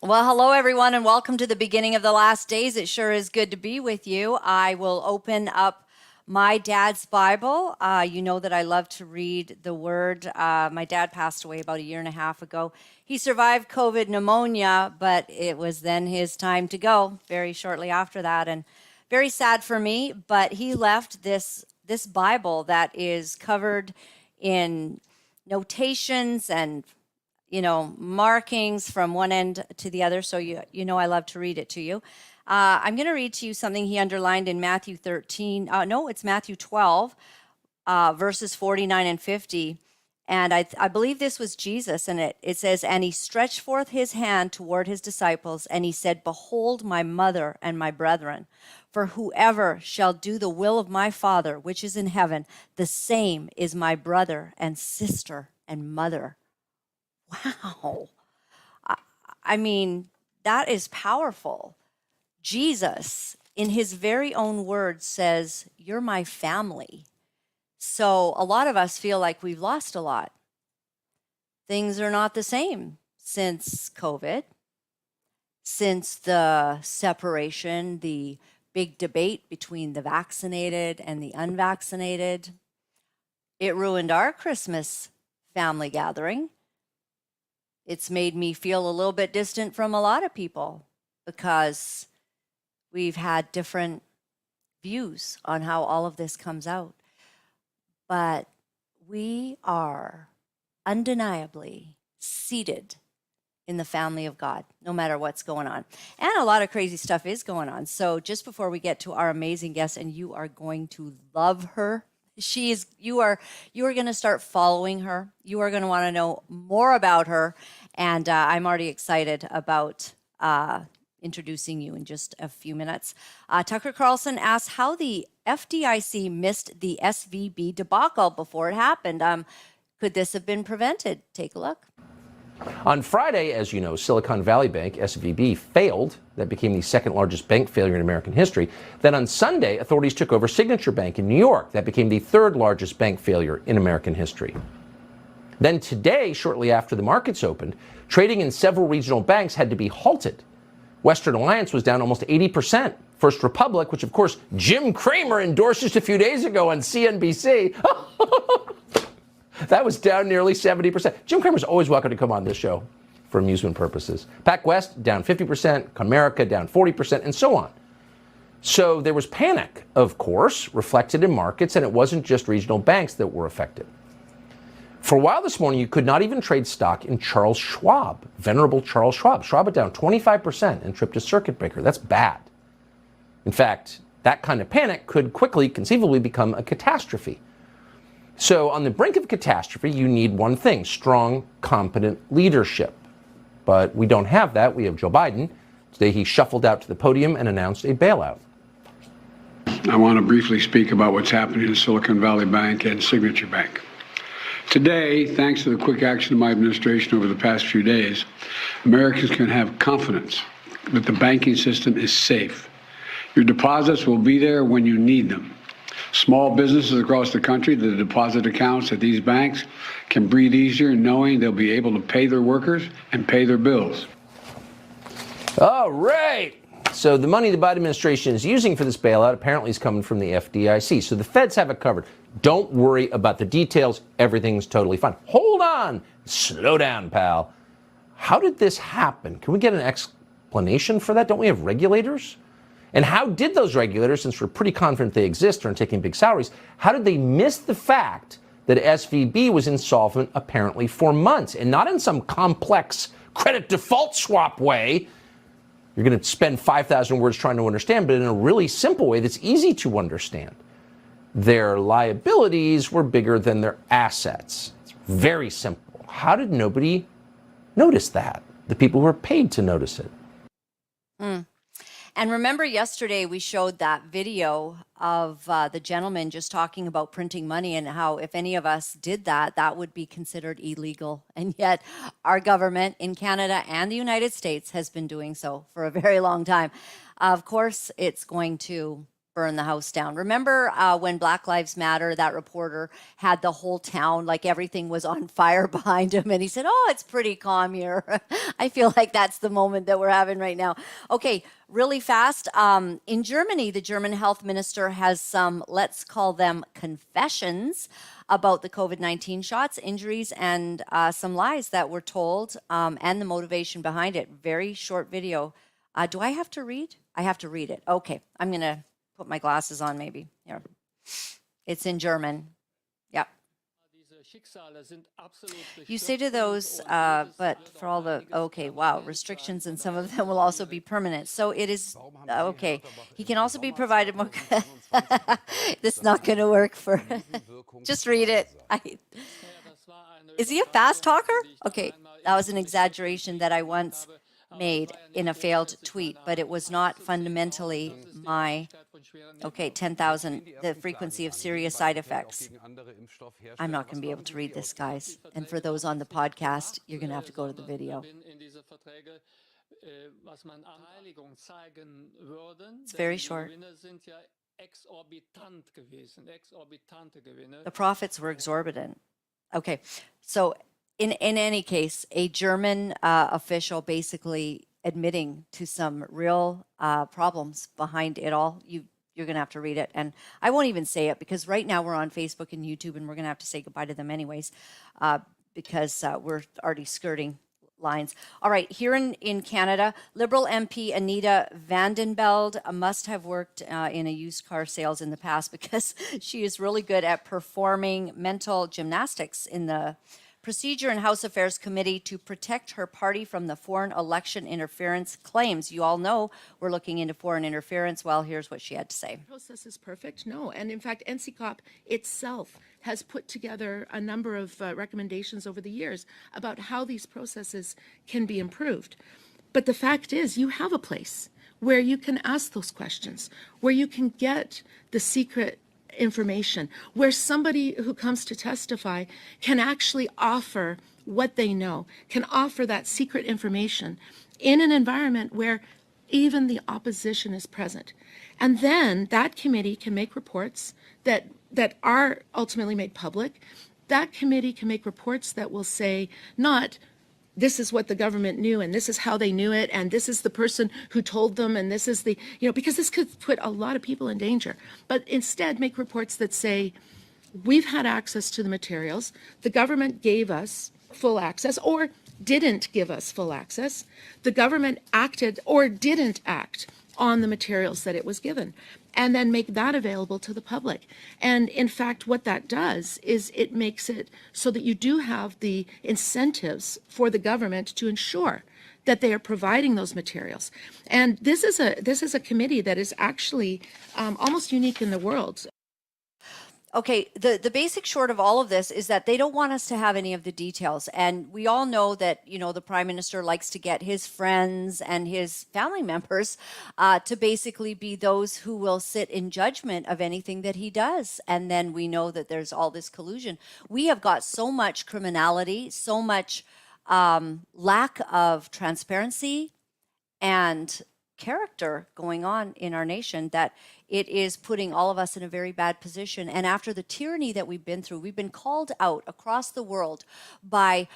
Well, hello, everyone, and welcome to the beginning of the last days. It sure is good to be with you. I will open up my dad's Bible. You know that I love to read the Word. My dad passed away about a year and a half ago. He survived COVID pneumonia, but it was then his time to go very shortly after that. And very sad for me, but he left this Bible that is covered in notations and markings from one end to the other. So you know I love to read it to you. I'm going to read to you something he underlined in Matthew 13. No, it's Matthew 12, verses 49 and 50. And I believe this was Jesus. And it says, "And he stretched forth his hand toward his disciples, and he said, Behold my mother and my brethren. For whoever shall do the will of my Father, which is in heaven, the same is my brother and sister and mother." Wow. I mean, that is powerful. Jesus, in his very own words, says, "You're my family." So a lot of us feel like we've lost a lot. Things are not the same since COVID, since the separation, the big debate between the vaccinated and the unvaccinated. It ruined our Christmas family gathering. It's made me feel a little bit distant from a lot of people because we've had different views on how all of this comes out. But we are undeniably seated in the family of God, no matter what's going on. And a lot of crazy stuff is going on. So just before we get to our amazing guest, and you are going to love her, you are going to start following her. You are going to want to know more about her. And I'm already excited about introducing you in just a few minutes. Tucker Carlson asked how the FDIC missed the SVB debacle before it happened. Could this have been prevented? Take a look. On Friday, as you know, Silicon Valley Bank, SVB, failed. That became the second largest bank failure in American history. Then on Sunday, authorities took over Signature Bank in New York. That became the third largest bank failure in American history. Then today, shortly after the markets opened, trading in several regional banks had to be halted. Western Alliance was down almost 80%. First Republic, which of course Jim Cramer endorsed just a few days ago on CNBC, that was down nearly 70%. Jim Cramer's always welcome to come on this show for amusement purposes. PacWest down 50%, Comerica down 40%, and so on. So there was panic, of course, reflected in markets, and it wasn't just regional banks that were affected. For a while this morning, you could not even trade stock in Charles Schwab, venerable Charles Schwab. Schwab down 25% and tripped a circuit breaker. That's bad. In fact, that kind of panic could quickly, conceivably, become a catastrophe. So on the brink of catastrophe, you need one thing: strong, competent leadership. But we don't have that. We have Joe Biden. Today he shuffled out to the podium and announced a bailout. I want to briefly speak about what's happening in Silicon Valley Bank and Signature Bank. Today, thanks to the quick action of my administration over the past few days, Americans can have confidence that the banking system is safe. Your deposits will be there when you need them. Small businesses across the country, the deposit accounts at these banks can breathe easier knowing they'll be able to pay their workers and pay their bills. All right. So the money the Biden administration is using for this bailout apparently is coming from the FDIC. So the feds have it covered. Don't worry about the details. Everything's totally fine. Hold on. Slow down, pal. How did this happen? Can we get an explanation for that? Don't we have regulators? And how did those regulators, since we're pretty confident they exist, are taking big salaries, how did they miss the fact that SVB was insolvent apparently for months, and not in some complex credit default swap way? You're going to spend 5,000 words trying to understand, but in a really simple way that's easy to understand. Their liabilities were bigger than their assets. It's very simple. How did nobody notice that? The people who were paid to notice it. And remember yesterday we showed that video of the gentleman just talking about printing money and how if any of us did that, that would be considered illegal. And yet our government in Canada and the United States has been doing so for a very long time. Of course, it's going to burn the house down. Remember when Black Lives Matter, that reporter had the whole town, like everything was on fire behind him, and he said, "Oh, it's pretty calm here." I feel like that's the moment that we're having right now. Okay, really fast. In Germany, the German health minister has some, let's call them confessions about the COVID-19 shots, injuries, and some lies that were told, and the motivation behind it. Very short video. Do I have to read? I have to read it. Okay, I'm going to put my glasses on maybe. Here. It's in German. Yeah. You say to those, but for all the, okay, wow, restrictions, and some of them will also be permanent. So it is, okay. He can also be provided more. This is not going to work for, just read it. Is he a fast talker? Okay, that was an exaggeration that I once made in a failed tweet, but it was not fundamentally my, okay, 10,000, the frequency of serious side effects. I'm not going to be able to read this, guys. And for those on the podcast, you're going to have to go to the video. It's very short. The profits were exorbitant. Okay, so in any case, a German official basically admitting to some real problems behind it all. You're going to have to read it. And I won't even say it because right now we're on Facebook and YouTube, and we're going to have to say goodbye to them anyways because we're already skirting lines. All right, here in Canada, Liberal MP Anita Vandenbeld must have worked in a used car sales in the past because she is really good at performing mental gymnastics in the Procedure and House Affairs Committee to protect her party from the foreign election interference claims. You all know we're looking into foreign interference. Well, here's what she had to say. The process is perfect? No. And in fact, NCCOP itself has put together a number of recommendations over the years about how these processes can be improved. But the fact is, you have a place where you can ask those questions, where you can get the secret information, where somebody who comes to testify can actually offer what they know, can offer that secret information in an environment where even the opposition is present. And then that committee can make reports that are ultimately made public. That committee can make reports that will say, not, this is what the government knew, and this is how they knew it, and this is the person who told them, and this is the, because this could put a lot of people in danger. But instead, make reports that say, we've had access to the materials, the government gave us full access, or didn't give us full access, the government acted or didn't act on the materials that it was given, and then make that available to the public. And in fact, what that does is it makes it so that you do have the incentives for the government to ensure that they are providing those materials. And this is a committee that is actually almost unique in the world. Okay, the basic short of all of this is that they don't want us to have any of the details. And we all know that, the prime minister likes to get his friends and his family members to basically be those who will sit in judgment of anything that he does. And then we know that there's all this collusion. We have got so much criminality, so much lack of transparency and character going on in our nation that it is putting all of us in a very bad position. And after the tyranny that we've been through, we've been called out across the world by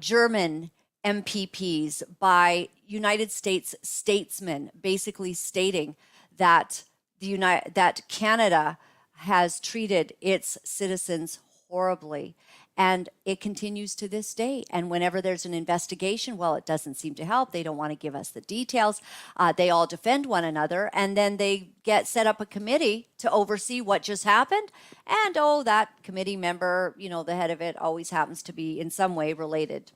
German MPPs, by United States statesmen, basically stating that that Canada has treated its citizens horribly. And it continues to this day. And whenever there's an investigation, well, it doesn't seem to help. They don't want to give us the details. They all defend one another. And then they set up a committee to oversee what just happened. And, that committee member, the head of it always happens to be in some way related,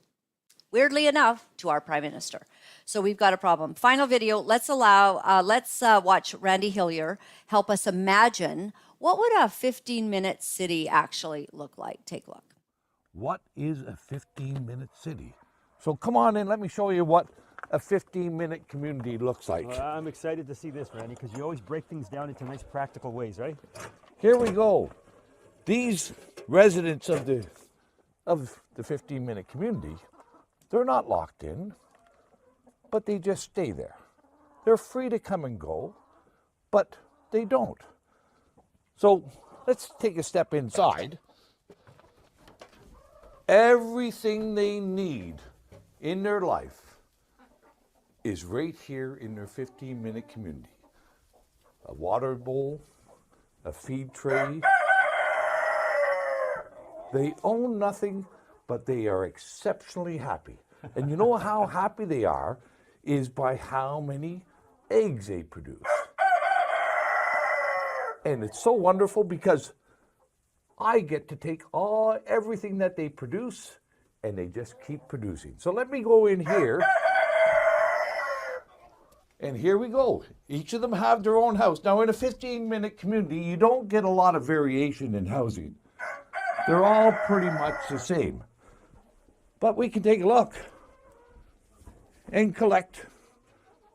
weirdly enough, to our prime minister. So we've got a problem. Final video. Let's watch Randy Hillier help us imagine what would a 15-minute city actually look like. Take a look. What is a 15-minute city? So come on in, let me show you what a 15-minute community looks like. Well, I'm excited to see this, Randy, because you always break things down into nice practical ways, right? Here we go. These residents of the 15-minute community, they're not locked in, but they just stay there. They're free to come and go, but they don't. So let's take a step inside. Everything they need in their life is right here in their 15-minute community. A water bowl, a feed tray. They own nothing, but they are exceptionally happy. And you know how happy they are is by how many eggs they produce. And it's so wonderful because I get to take everything that they produce and they just keep producing. So let me go in here. And here we go. Each of them have their own house. Now in a 15-minute community, you don't get a lot of variation in housing. They're all pretty much the same. But we can take a look and collect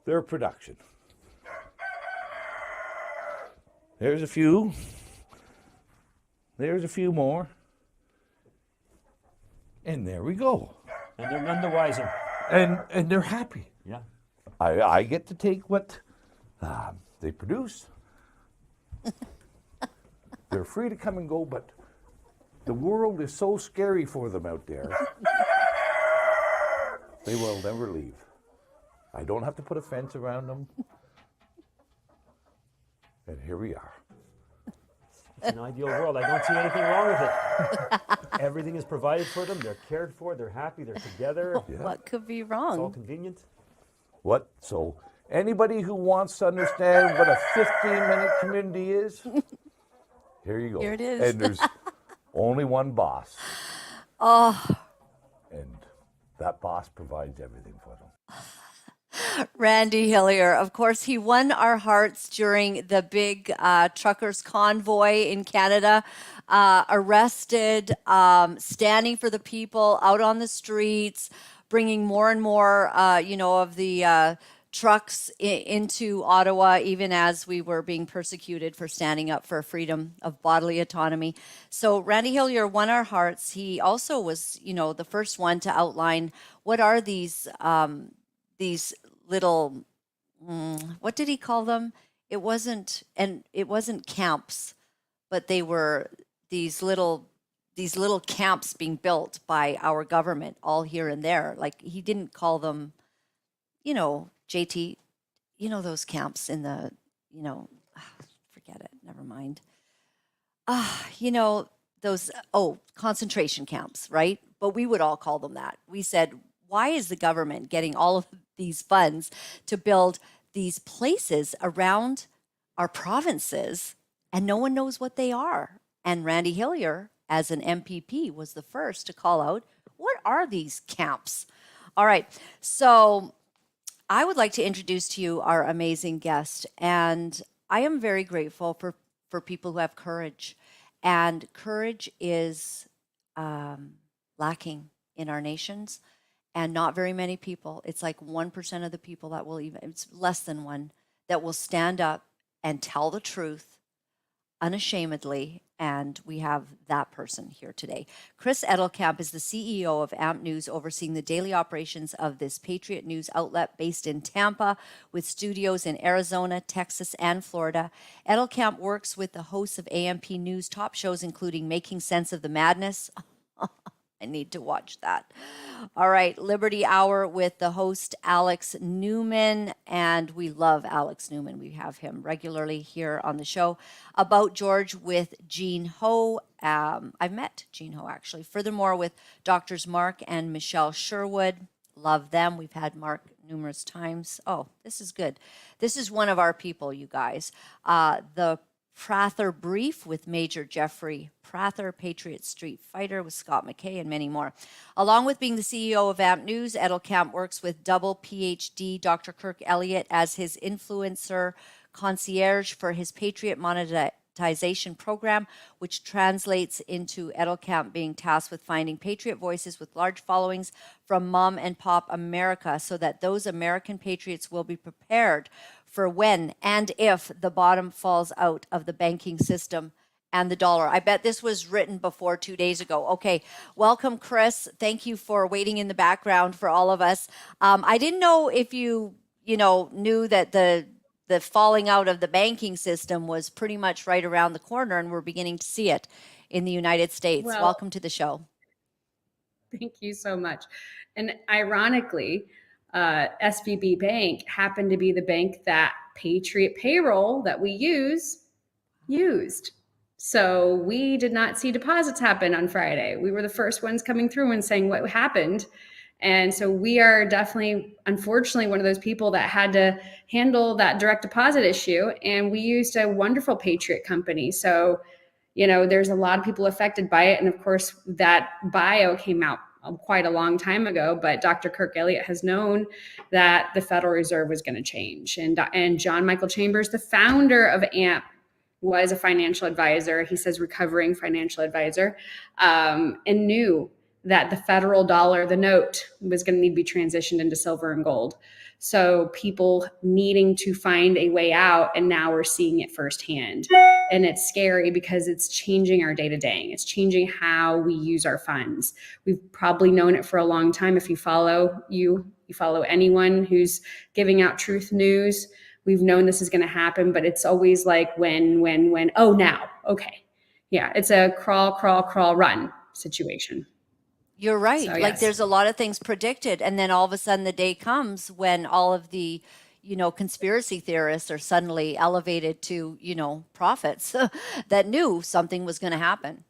their production. There's a few. There's a few more. And there we go. And they're none the wiser. And they're happy. Yeah. I get to take what they produce. They're free to come and go, but the world is so scary for them out there. They will never leave. I don't have to put a fence around them. And here we are. It's an ideal world. I don't see anything wrong with it. Everything is provided for them. They're cared for. They're happy. They're together. Yeah. What could be It's all wrong? convenient. What? So anybody who wants to understand what a 15-minute community is, here you go. Here it is. And there's only one boss. Oh, And that boss provides everything for them. Randy Hillier. Of course, he won our hearts during the big truckers convoy in Canada. Arrested, standing for the people out on the streets, bringing more and more, of the trucks into Ottawa, even as we were being persecuted for standing up for freedom of bodily autonomy. So Randy Hillier won our hearts. He also was, the first one to outline what are these little, what did he call them? It wasn't camps, but they were these little camps being built by our government all here and there. Like he didn't call them, JT, those camps in the, forget it, never mind. Those, concentration camps, right? But we would all call them that. We said, why is the government getting all of these funds to build these places around our provinces and no one knows what they are? And Randy Hillier, as an MPP, was the first to call out, what are these camps? All right, so I would like to introduce to you our amazing guest. And I am very grateful for people who have courage. And courage is lacking in our nations. And not very many people, it's like 1% of the people that will it's less than one, that will stand up and tell the truth unashamedly. And we have that person here today. Kris Edelkamp is the CEO of AMPNews, overseeing the daily operations of this patriot news outlet based in Tampa, with studios in Arizona, Texas, and Florida. Edelkamp works with the hosts of AMPNews top shows, including Making Sense of the Madness. I need to watch that. All right, Liberty Hour with the host, Alex Newman. And we love Alex Newman. We have him regularly here on the show. About George with Jean Ho. I've met Jean Ho, actually. Furthermore, with Doctors Mark and Michelle Sherwood. Love them. We've had Mark numerous times. Oh, this is good. This is one of our people, you guys. The Prather Brief with Major Jeffrey Prather, Patriot Street Fighter with Scott McKay, and many more. Along with being the CEO of AMPNews, Edelkamp works with double PhD Dr. Kirk Elliott as his influencer concierge for his Patriot monetization program, which translates into Edelkamp being tasked with finding Patriot voices with large followings from mom and pop America, so that those American patriots will be prepared for when and if the bottom falls out of the banking system and the dollar. I bet this was written before 2 days ago. Okay, welcome, Kris. Thank you for waiting in the background for all of us. I didn't know if you knew that the the falling out of the banking system was pretty much right around the corner, and we're beginning to see it in the United States. Well, Welcome to the show. Thank you so much. And ironically, SVB Bank happened to be the bank that Patriot payroll that we used. So we did not see deposits happen on Friday. We were the first ones coming through and saying what happened. And so we are definitely, unfortunately, one of those people that had to handle that direct deposit issue. And we used a wonderful Patriot company. So, there's a lot of people affected by it. And of course, that bio came out quite a long time ago, but Dr. Kirk Elliott has known that the Federal Reserve was going to change. And John Michael Chambers, the founder of AMP, was a financial advisor. He says recovering financial advisor, and knew that the federal dollar, the note, was going to need to be transitioned into silver and gold. So people needing to find a way out, and now we're seeing it firsthand. And it's scary because it's changing our day-to-day. It's changing how we use our funds. We've probably known it for a long time. If you follow anyone who's giving out truth news, we've known this is going to happen, but it's always like when, oh, now, okay. Yeah, it's a crawl, run situation. You're right. So, Like yes. there's a lot of things predicted, and then all of a sudden the day comes when all of the, conspiracy theorists are suddenly elevated to, prophets that knew something was going to happen.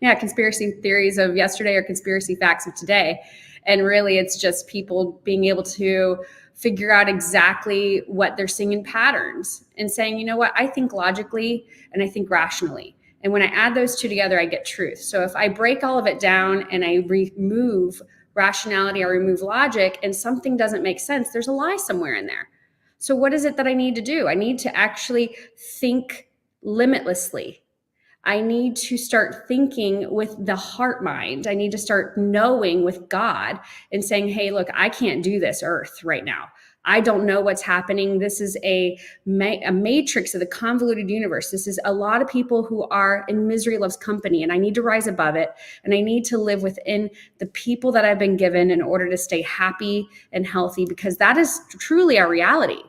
Yeah, conspiracy theories of yesterday are conspiracy facts of today. And really, it's just people being able to figure out exactly what they're seeing in patterns and saying, you know what, I think logically and I think rationally. And when I add those two together, I get truth. So if I break all of it down and I remove rationality or remove logic and something doesn't make sense, there's a lie somewhere in there. So what is it that I need to do? I need to actually think limitlessly. I need to start thinking with the heart mind. I need to start knowing with God and saying, hey, look, I can't do this earth right now. I don't know what's happening. This is a matrix of the convoluted universe. This is a lot of people who are in misery loves company, and I need to rise above it. And I need to live within the people that I've been given in order to stay happy and healthy, because that is truly our reality.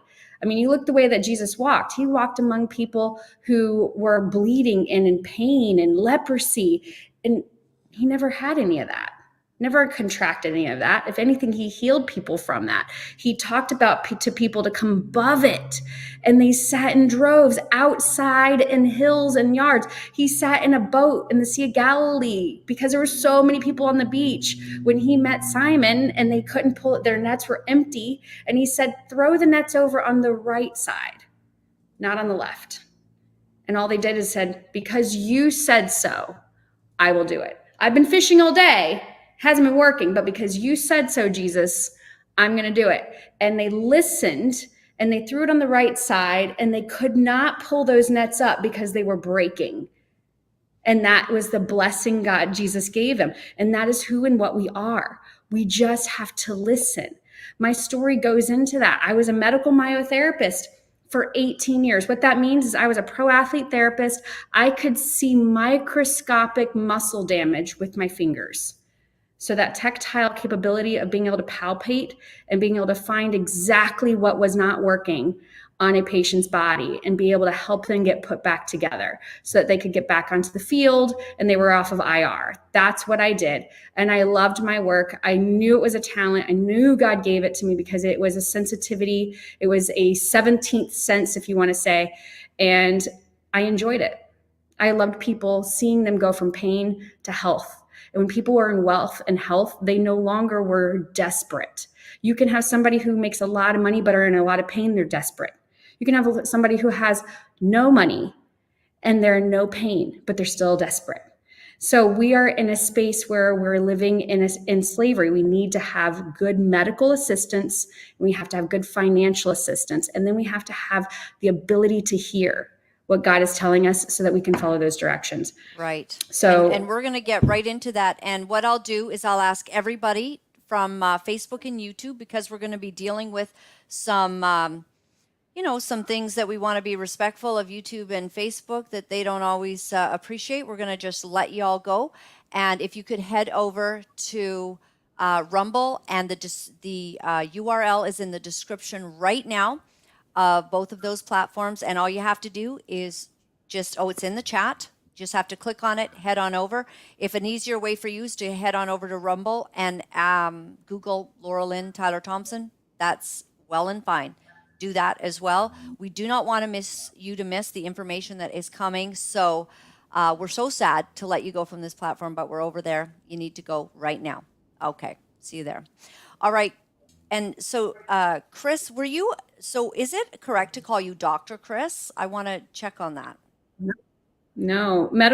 I mean, you look the way that Jesus walked. He walked among people who were bleeding and in pain and leprosy, and he never had any of that. Never contracted any of that. If anything, he healed people from that. He talked about to people to come above it. And they sat in droves outside in hills and yards. He sat in a boat in the Sea of Galilee because there were so many people on the beach when he met Simon and they couldn't pull it. Their nets were empty. And he said, throw the nets over on the right side, not on the left. And all they did is said, because you said so, I will do it. I've been fishing all day. Hasn't been working, but because you said so, Jesus, I'm going to do it. And they listened and they threw it on the right side, and they could not pull those nets up because they were breaking. And that was the blessing Jesus gave them. And that is who and what we are. We just have to listen. My story goes into that. I was a medical myotherapist for 18 years. What that means is I was a pro athlete therapist. I could see microscopic muscle damage with my fingers. So that tactile capability of being able to palpate and being able to find exactly what was not working on a patient's body and be able to help them get put back together so that they could get back onto the field and they were off of IR. That's what I did. And I loved my work. I knew it was a talent. I knew God gave it to me because it was a sensitivity. It was a 17th sense, if you want to say. And I enjoyed it. I loved people, seeing them go from pain to health. And when people were in wealth and health, they no longer were desperate. You can have somebody who makes a lot of money but are in a lot of pain, they're desperate. You can have somebody who has no money and they're in no pain, but they're still desperate. So we are in a space where we're living in slavery. We need to have good medical assistance, and we have to have good financial assistance, and then we have to have the ability to hear what God is telling us so that we can follow those directions. Right. So, and we're going to get right into that. And what I'll do is I'll ask everybody from Facebook and YouTube, because we're going to be dealing with some, some things that we want to be respectful of YouTube and Facebook that they don't always appreciate. We're going to just let you all go. And if you could head over to Rumble, and the URL is in the description right now. of both of those platforms. And all you have to do is just, it's in the chat. Just have to click on it, head on over. If an easier way for you is to head on over to Rumble and Google Laura-Lynn Tyler Thompson, that's well and fine. Do that as well. We do not want to miss the information that is coming. So we're so sad to let you go from this platform, but we're over there. You need to go right now. Okay, see you there. All right. And so, Kris, is it correct to call you Dr. Kris? I want to check on that. No, medical